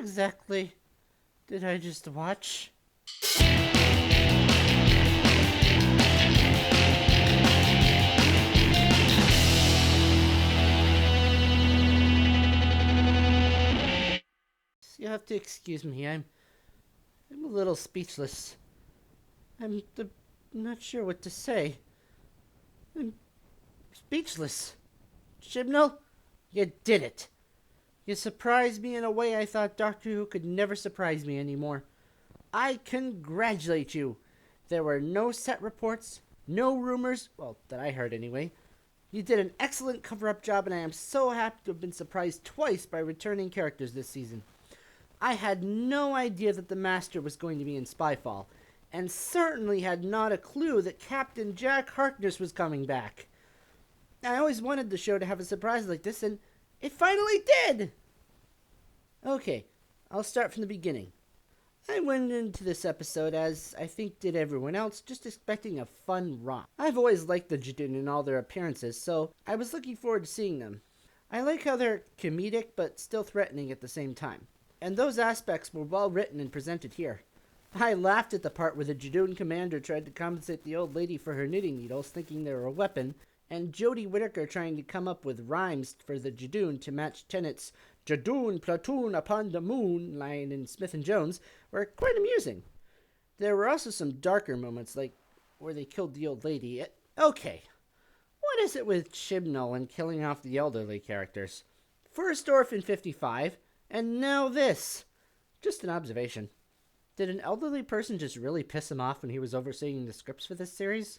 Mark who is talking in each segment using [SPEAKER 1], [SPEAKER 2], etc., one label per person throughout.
[SPEAKER 1] exactly did I just watch? You have to excuse me. I'm a little speechless. I'm not sure what to say. I'm speechless. Chibnall, you did it. You surprised me in a way I thought Doctor Who could never surprise me anymore. I congratulate you. There were no set reports, no rumors, well, that I heard anyway. You did an excellent cover-up job, and I am so happy to have been surprised twice by returning characters this season. I had no idea that the Master was going to be in Spyfall, and certainly had not a clue that Captain Jack Harkness was coming back. I always wanted the show to have a surprise like this, and it finally did! Okay, I'll start from the beginning. I went into this episode, as I think did everyone else, just expecting a fun romp. I've always liked the Judoon in all their appearances, so I was looking forward to seeing them. I like how they're comedic, but still threatening at the same time. And those aspects were well written and presented here. I laughed at the part where the Judoon commander tried to compensate the old lady for her knitting needles, thinking they were a weapon, and Jodie Whittaker trying to come up with rhymes for the Judoon to match Tennant's Judoon platoon upon the moon line in Smith & Jones were quite amusing. There were also some darker moments, like where they killed the old lady. Okay, what is it with Chibnall and killing off the elderly characters? First Orphan 55, and now this. Just an observation. Did an elderly person just really piss him off when he was overseeing the scripts for this series?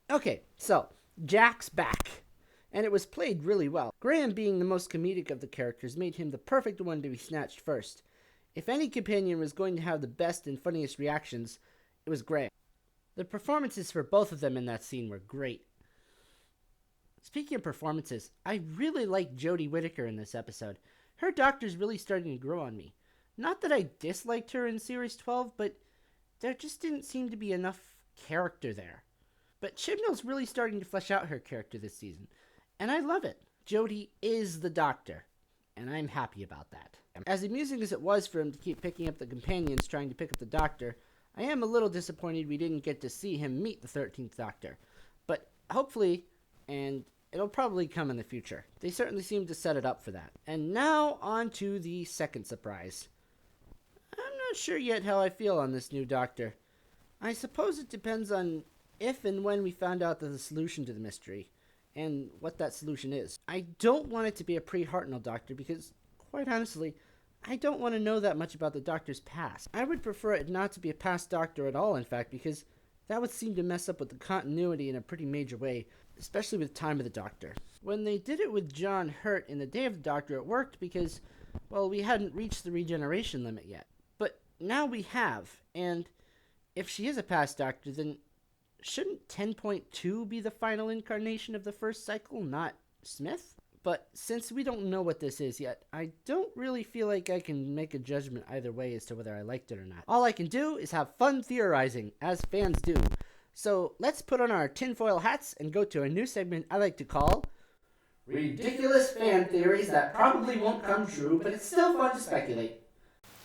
[SPEAKER 1] Okay, so Jack's back, and it was played really well. Graham, being the most comedic of the characters, made him the perfect one to be snatched first. If any companion was going to have the best and funniest reactions, it was Graham. The performances for both of them in that scene were great. Speaking of performances, I really liked Jodie Whittaker in this episode. Her doctor's really starting to grow on me. Not that I disliked her in Series 12, but there just didn't seem to be enough character there. But Chibnall's really starting to flesh out her character this season, and I love it. Jodie is the Doctor, and I'm happy about that. As amusing as it was for him to keep picking up the companions trying to pick up the Doctor, I am a little disappointed we didn't get to see him meet the 13th Doctor. But hopefully, and it'll probably come in the future. They certainly seem to set it up for that. And now on to the second surprise. I'm not sure yet how I feel on this new Doctor. I suppose it depends on if and when we found out the solution to the mystery, and what that solution is. I don't want it to be a pre-Hartnell Doctor because, quite honestly, I don't want to know that much about the Doctor's past. I would prefer it not to be a past Doctor at all, in fact, because that would seem to mess up with the continuity in a pretty major way, especially with Time of the Doctor. When they did it with John Hurt in the Day of the Doctor, it worked because, well, we hadn't reached the regeneration limit yet. But now we have, and if she is a past Doctor, then shouldn't 10.2 be the final incarnation of the first cycle, not Smith? But since we don't know what this is yet, I don't really feel like I can make a judgment either way as to whether I liked it or not. All I can do is have fun theorizing, as fans do. So let's put on our tinfoil hats and go to a new segment I like to call Ridiculous Fan Theories That Probably Won't Come True, but it's still fun to speculate.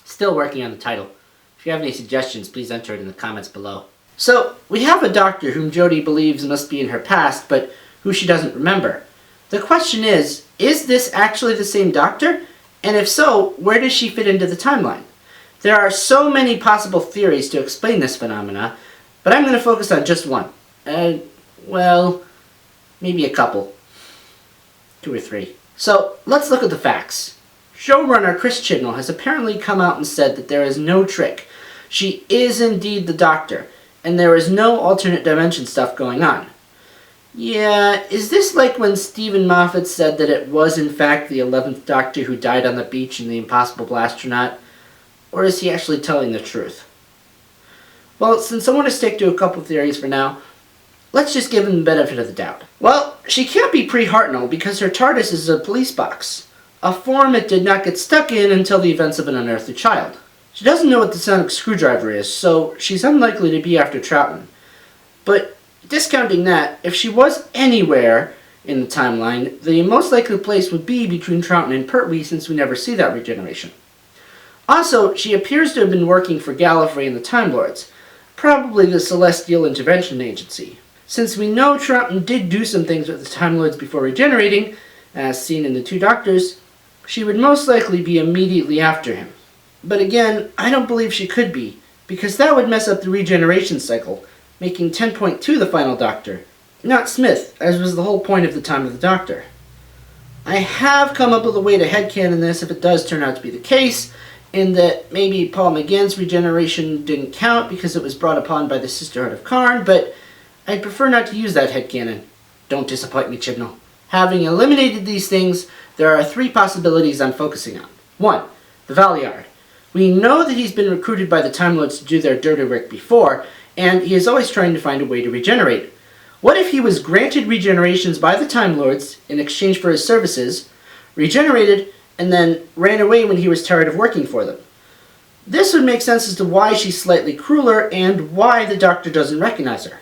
[SPEAKER 1] Still working on the title. If you have any suggestions, please enter it in the comments below. So, we have a Doctor whom Jodie believes must be in her past, but who she doesn't remember. The question is this actually the same Doctor? And if so, where does she fit into the timeline? There are so many possible theories to explain this phenomena, but I'm going to focus on just one. Well, maybe a couple. 2 or 3. So, let's look at the facts. Showrunner Chris Chibnall has apparently come out and said that there is no trick. She is indeed the Doctor, and there is no alternate dimension stuff going on. Yeah, is this like when Stephen Moffat said that it was in fact the 11th Doctor who died on the beach in The Impossible Astronaut? Or is he actually telling the truth? Well, since I want to stick to a couple theories for now, let's just give him the benefit of the doubt. Well, she can't be pre-Hartnell because her TARDIS is a police box, a form it did not get stuck in until the events of an unearthly child. She doesn't know what the sonic screwdriver is, so she's unlikely to be after Troughton. But discounting that, if she was anywhere in the timeline, the most likely place would be between Troughton and Pertwee since we never see that regeneration. Also, she appears to have been working for Gallifrey and the Time Lords, probably the Celestial Intervention Agency. Since we know Troughton did do some things with the Time Lords before regenerating, as seen in the Two Doctors, she would most likely be immediately after him. But again, I don't believe she could be, because that would mess up the regeneration cycle, making 10.2 the final Doctor, not Smith, as was the whole point of the Time of the Doctor. I have come up with a way to headcanon this if it does turn out to be the case, in that maybe Paul McGann's regeneration didn't count because it was brought upon by the Sisterhood of Karn, but I'd prefer not to use that headcanon. Don't disappoint me, Chibnall. Having eliminated these things, there are 3 possibilities I'm focusing on. 1. The Valeyard. We know that he's been recruited by the Time Lords to do their dirty work before, and he is always trying to find a way to regenerate. What if he was granted regenerations by the Time Lords in exchange for his services, regenerated, and then ran away when he was tired of working for them? This would make sense as to why she's slightly crueler and why the Doctor doesn't recognize her.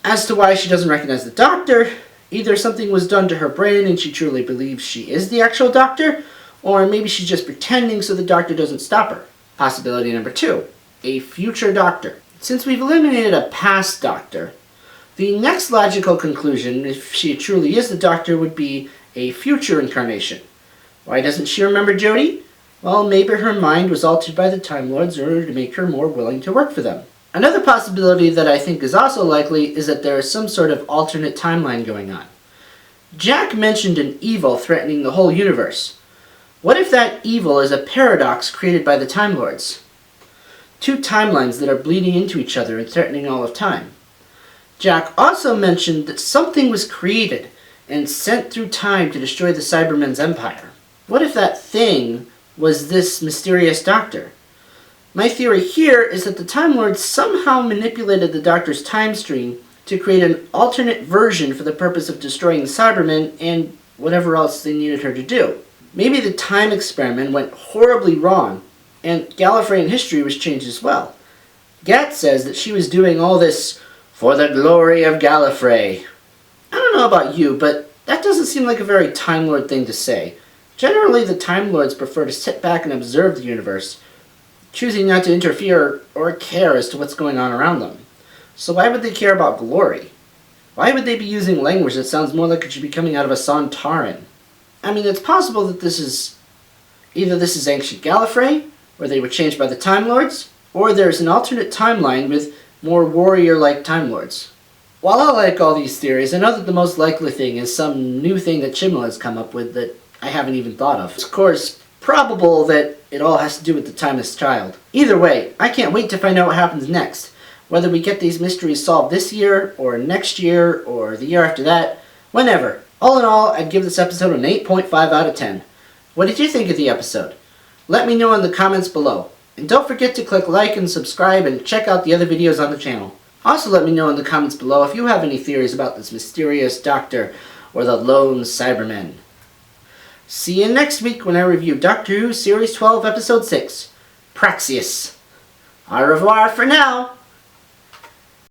[SPEAKER 1] As to why she doesn't recognize the Doctor, either something was done to her brain and she truly believes she is the actual Doctor, or maybe she's just pretending so the Doctor doesn't stop her. Possibility number 2, a future Doctor. Since we've eliminated a past Doctor, the next logical conclusion, if she truly is the Doctor, would be a future incarnation. Why doesn't she remember Jodie? Well, maybe her mind was altered by the Time Lords in order to make her more willing to work for them. Another possibility that I think is also likely is that there is some sort of alternate timeline going on. Jack mentioned an evil threatening the whole universe. What if that evil is a paradox created by the Time Lords? 2 timelines that are bleeding into each other and threatening all of time. Jack also mentioned that something was created and sent through time to destroy the Cybermen's empire. What if that thing was this mysterious Doctor? My theory here is that the Time Lords somehow manipulated the Doctor's time stream to create an alternate version for the purpose of destroying the Cybermen and whatever else they needed her to do. Maybe the time experiment went horribly wrong, and Gallifreyan history was changed as well. Gat says that she was doing all this for the glory of Gallifrey. I don't know about you, but that doesn't seem like a very Time Lord thing to say. Generally, the Time Lords prefer to sit back and observe the universe, choosing not to interfere or care as to what's going on around them. So why would they care about glory? Why would they be using language that sounds more like it should be coming out of a Sontaran? I mean, it's possible that this is ancient Gallifrey, where they were changed by the Time Lords, or there's an alternate timeline with more warrior-like Time Lords. While I like all these theories, I know that the most likely thing is some new thing that Chibnall has come up with that I haven't even thought of. It's of course probable that it all has to do with the Timeless Child. Either way, I can't wait to find out what happens next. Whether we get these mysteries solved this year, or next year, or the year after that, whenever. All in all, I'd give this episode an 8.5 out of 10. What did you think of the episode? Let me know in the comments below. And don't forget to click like and subscribe and check out the other videos on the channel. Also let me know in the comments below if you have any theories about this mysterious Doctor or the lone Cybermen. See you next week when I review Doctor Who Series 12 Episode 6, Praxeus. Au revoir for now!